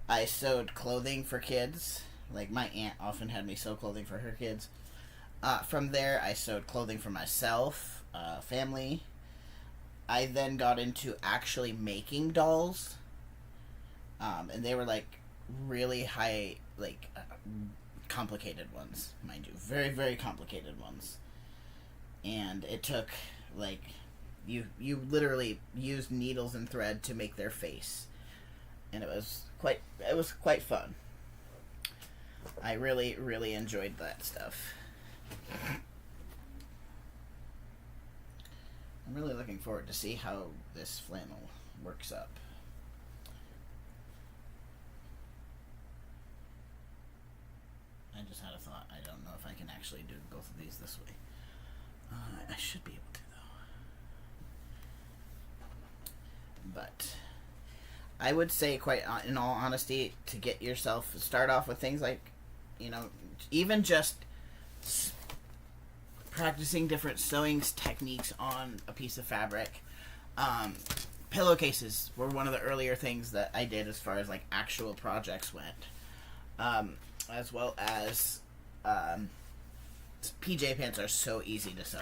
I sewed clothing for kids. Like, my aunt often had me sew clothing for her kids. From there, I sewed clothing for myself, family. I then got into actually making dolls. And they were, like, really high, like, complicated ones, mind you. Very, very complicated ones. And it took, like, you literally used needles and thread to make their face. And it was quite fun. I really, really enjoyed that stuff. I'm really looking forward to see how this flannel works up. I just had a thought. I don't know if I can actually do both of these this way. I should be able to, though. But I would say, quite in all honesty, to get yourself, start off with things like, you know, even just practicing different sewing techniques on a piece of fabric. Pillowcases were one of the earlier things that I did as far as like actual projects went. As well as PJ pants are so easy to sew.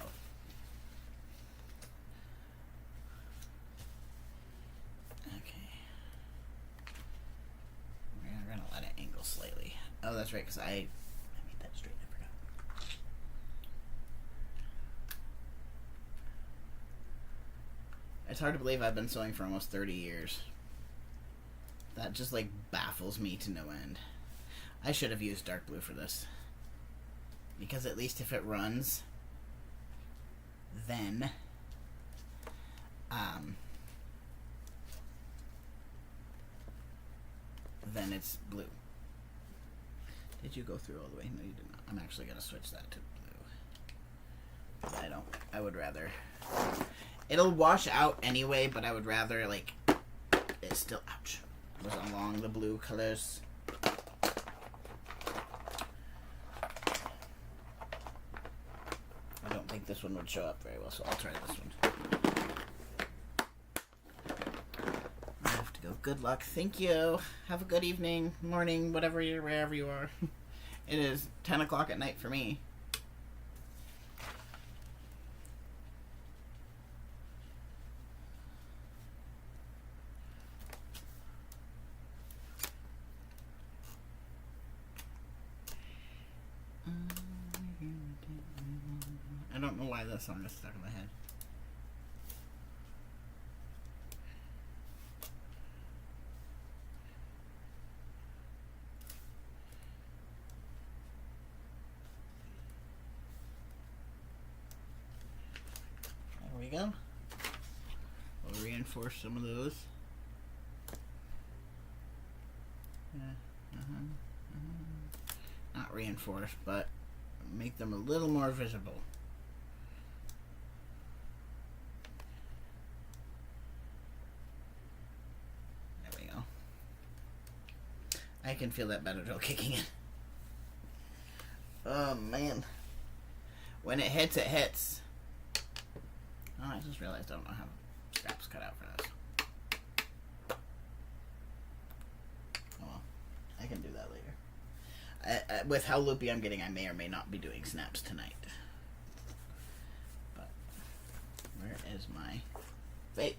Okay. We're gonna let it angle slightly. Oh, that's right, because I made that straight. I forgot. It's hard to believe I've been sewing for almost 30 years. That just, like, baffles me to no end. I should have used dark blue for this. Because at least if it runs, then then it's blue. Did you go through all the way? No, you did not. I'm actually going to switch that to blue. I would rather... It'll wash out anyway, but I would rather, like, it's still... Ouch. It was along the blue colors. I don't think this one would show up very well, so I'll try this one. I have to go. Good luck. Thank you. Have a good evening, morning, wherever you are. It is 10 o'clock at night for me. I don't know why that song is stuck in my head. There we go. We'll reinforce some of those. Not reinforce, but make them a little more visible. There we go. I can feel that Benadryl kicking in. Oh man. When it hits, it hits. Oh, I just realized I don't know how scraps cut out for this. Oh well. I can do that later. With how loopy I'm getting, I may or may not be doing snaps tonight. But where is my vape?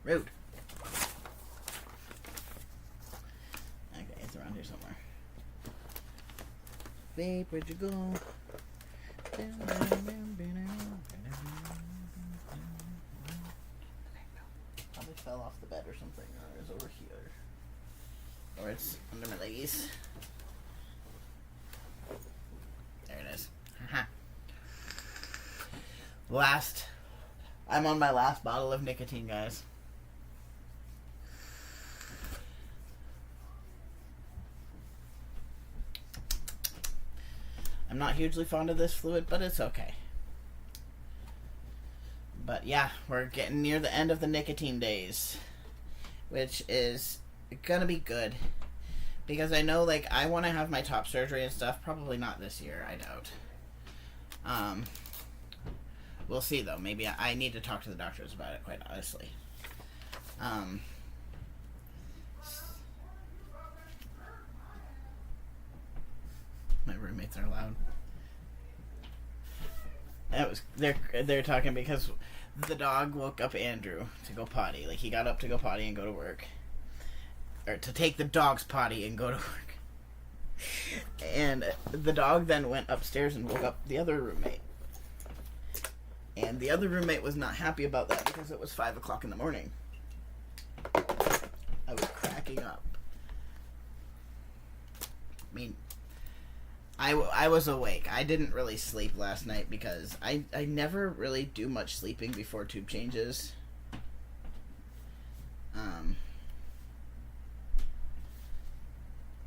Rude. Okay, it's around here somewhere. Vape, where'd you go? Probably fell off the bed or something, or is over here. Or it's under my leggies. There it is. I'm on my last bottle of nicotine, guys. I'm not hugely fond of this fluid, but it's okay. But yeah, we're getting near the end of the nicotine days, which is gonna be good, because I know, like, I want to have my top surgery and stuff. Probably not this year, I doubt. We'll see though. Maybe I need to talk to the doctors about it, quite honestly. My roommates are loud. They're talking because the dog woke up Andrew to go potty. Like, he got up to go potty and go to work. Or to take the dog's potty and go to work. And the dog then went upstairs and woke up the other roommate. And the other roommate was not happy about that because it was 5 o'clock in the morning. I was cracking up. I mean, I was awake. I didn't really sleep last night because I never really do much sleeping before tube changes.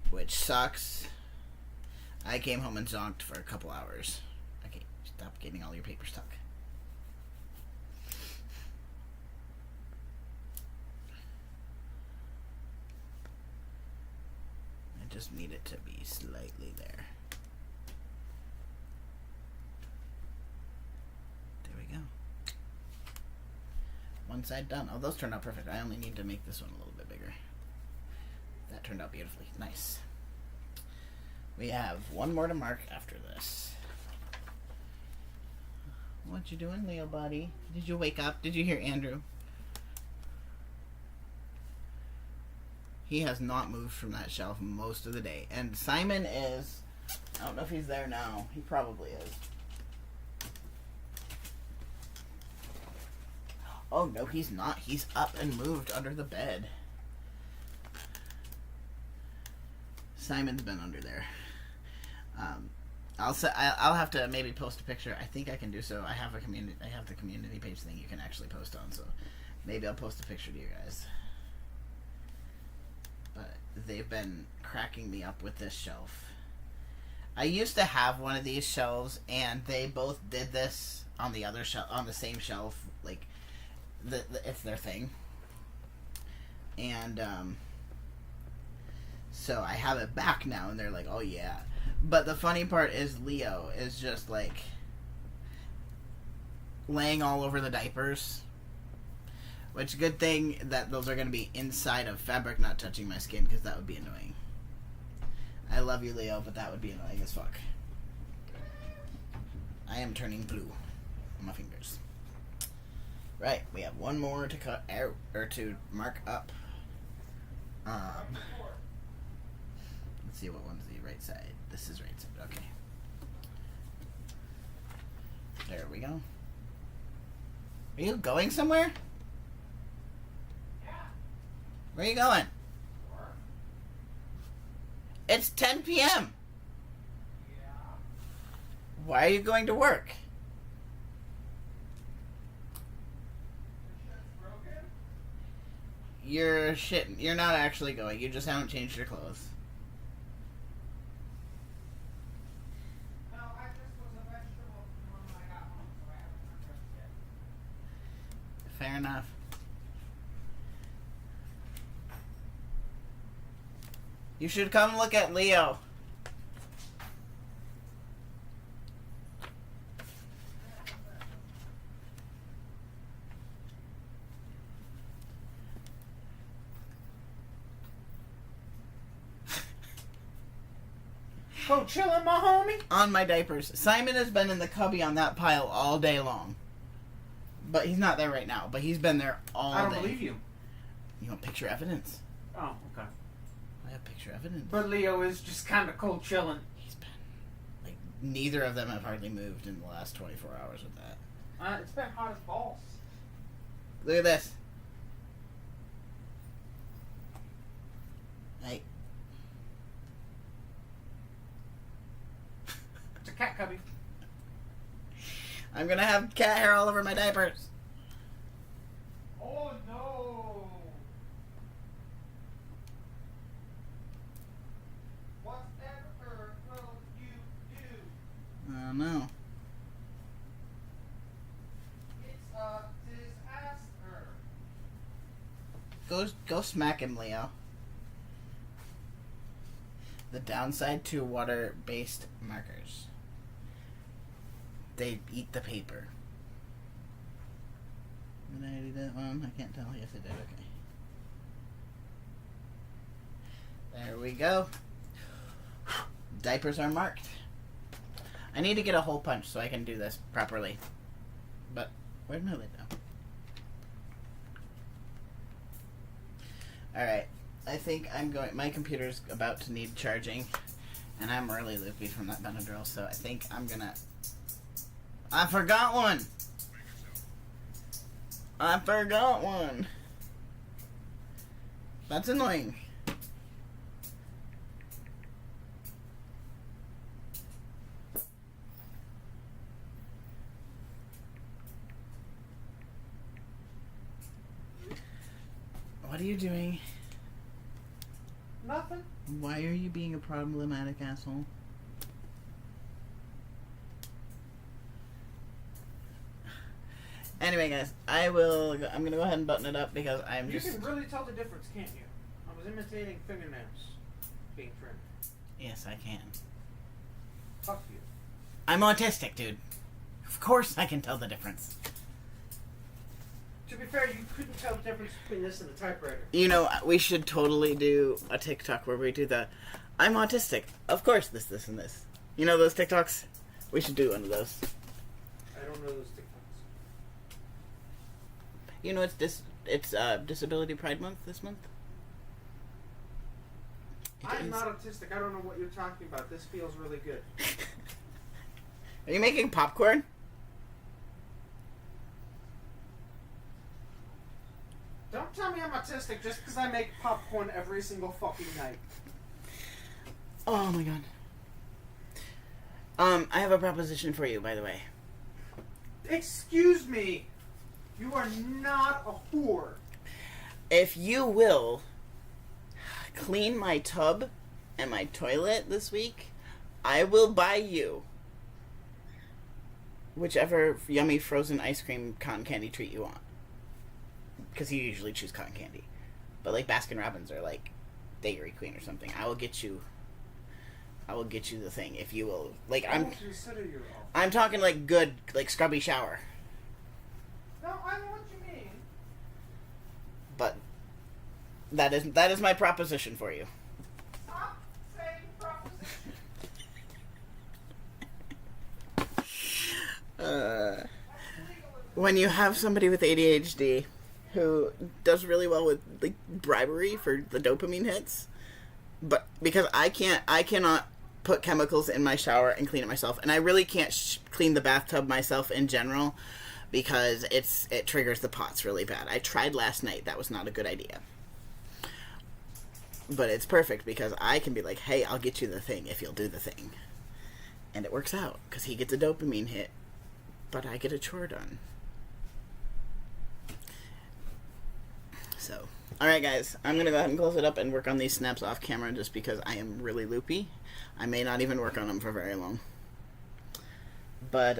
Which sucks. I came home and zonked for a couple hours. Okay, stop getting all your paper stuck. I just need it to be slightly there. There we go. One side done. Oh, those turned out perfect. I only need to make this one a little bit bigger. That turned out beautifully. Nice. We have one more to mark after this. What you doing, Leo buddy? Did you wake up? Did you hear Andrew? He has not moved from that shelf most of the day. And Simon is... I don't know if he's there now. He probably is. Oh, no, he's not. He's up and moved under the bed. Simon's been under there. I'll have to maybe post a picture. I think I can do so. I have a community. I have the community page thing you can actually post on. So maybe I'll post a picture to you guys. But they've been cracking me up with this shelf. I used to have one of these shelves, and they both did this on the other shelf, on the same shelf. Like, it's their thing. And so I have it back now, and they're like, "Oh yeah." But the funny part is Leo is just like laying all over the diapers. Which, good thing that those are going to be inside of fabric, not touching my skin, because that would be annoying. I love you, Leo, but that would be annoying as fuck. I am turning blue on my fingers. Right, we have one more to cut out, or to mark up. Let's see what one's the right side. This is right side, okay. There we go. Are you going somewhere? Where are you going? It's 10 p.m. Why are you going to work? You're shitting. You're not actually going. You just haven't changed your clothes. No, I just was a vegetable when I got home, so I haven't undressed yet. Fair enough. You should come look at Leo. Go chillin', my homie. On my diapers. Simon has been in the cubby on that pile all day long. But he's not there right now. But he's been there all day. I don't believe you. You want picture evidence? Oh, okay. I have picture evidence. But Leo is just kind of cold chillin'. He's been... Like, neither of them have hardly moved in the last 24 hours with that. It's been hot as balls. Look at this. Hey. It's a cat cubby. I'm gonna have cat hair all over my diapers. Oh no! Whatever will you do? Oh no. It's a disaster. Go smack him, Leo. The downside to water-based markers. They eat the paper. Did I do that one? I can't tell. Yes, I did. Okay. There we go. Diapers are marked. I need to get a hole punch so I can do this properly. But where'd my lid go? Alright. I think I'm going... My computer's about to need charging. And I'm really loopy from that Benadryl, so I think I'm gonna... I forgot one! I forgot one! That's annoying. What are you doing? Nothing. Why are you being a problematic asshole? Anyway, guys, I'm gonna go ahead and button it up because You can really tell the difference, can't you? I was imitating fingernails being trimmed. Yes, I can. Fuck you. I'm autistic, dude. Of course I can tell the difference. To be fair, you couldn't tell the difference between this and the typewriter. You know, we should totally do a TikTok where we do the I'm autistic. Of course, this, and this. You know those TikToks? We should do one of those. I don't know those TikToks. You know, it's Disability Pride Month this month. I'm not autistic. I don't know what you're talking about. This feels really good. Are you making popcorn? Don't tell me I'm autistic just because I make popcorn every single fucking night. Oh my god. I have a proposition for you, by the way. Excuse me. You are not a whore. If you will clean my tub and my toilet this week, I will buy you whichever yummy frozen ice cream cotton candy treat you want. Because you usually choose cotton candy. But like Baskin Robbins or like Dairy Queen or something. I will get you the thing if you will. Like I'm talking like good, like scrubby shower. No, I know what you mean. But that is my proposition for you. Stop saying proposition. When you have somebody with ADHD who does really well with like bribery for the dopamine hits, but because I cannot put chemicals in my shower and clean it myself, and I really can't clean the bathtub myself in general because it triggers the pots really bad. I tried last night. That was not a good idea. But it's perfect because I can be like, hey, I'll get you the thing if you'll do the thing. And it works out because he gets a dopamine hit, but I get a chore done. So, alright guys, I'm going to go ahead and close it up and work on these snaps off camera just because I am really loopy. I may not even work on them for very long. But,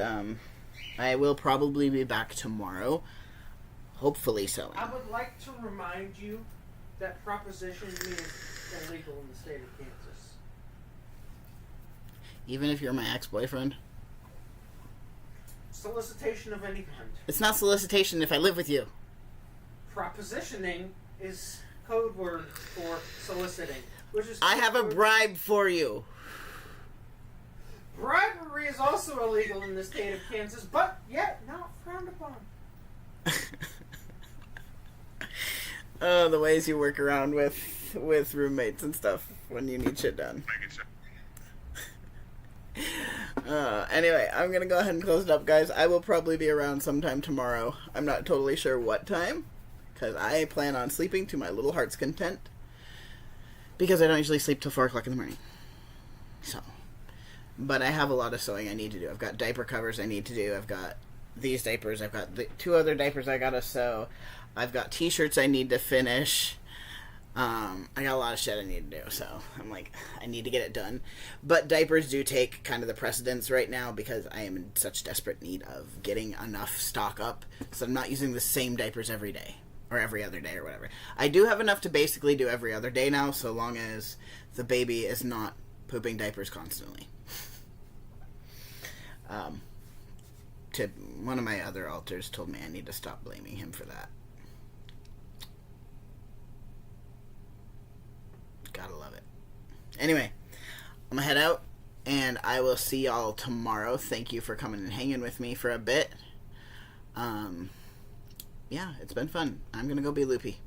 I will probably be back tomorrow. Hopefully so. I would like to remind you that proposition means illegal in the state of Kansas. Even if you're my ex-boyfriend? Solicitation of any kind. It's not solicitation if I live with you. Propositioning is code word for soliciting, which is. I have a bribe for you. Bribery is also illegal in the state of Kansas, but yet not frowned upon. Oh, the ways you work around with roommates and stuff when you need shit done. Anyway, I'm gonna go ahead and close it up, guys. I will probably be around sometime tomorrow. I'm not totally sure what time, because I plan on sleeping to my little heart's content, because I don't usually sleep till 4 o'clock in the morning. So, but I have a lot of sewing I need to do. I've got diaper covers I need to do. I've got these diapers. I've got the 2 other diapers I gotta sew. I've got t-shirts I need to finish. I got a lot of shit I need to do, so I'm like, I need to get it done. But diapers do take kind of the precedence right now because I am in such desperate need of getting enough stock up, so I'm not using the same diapers every day, or every other day, or whatever. I do have enough to basically do every other day now, so long as the baby is not pooping diapers constantly. One of my other alters told me I need to stop blaming him for that. Gotta love it. Anyway, I'm gonna head out, and I will see y'all tomorrow. Thank you for coming and hanging with me for a bit. Yeah, it's been fun. I'm gonna go be loopy.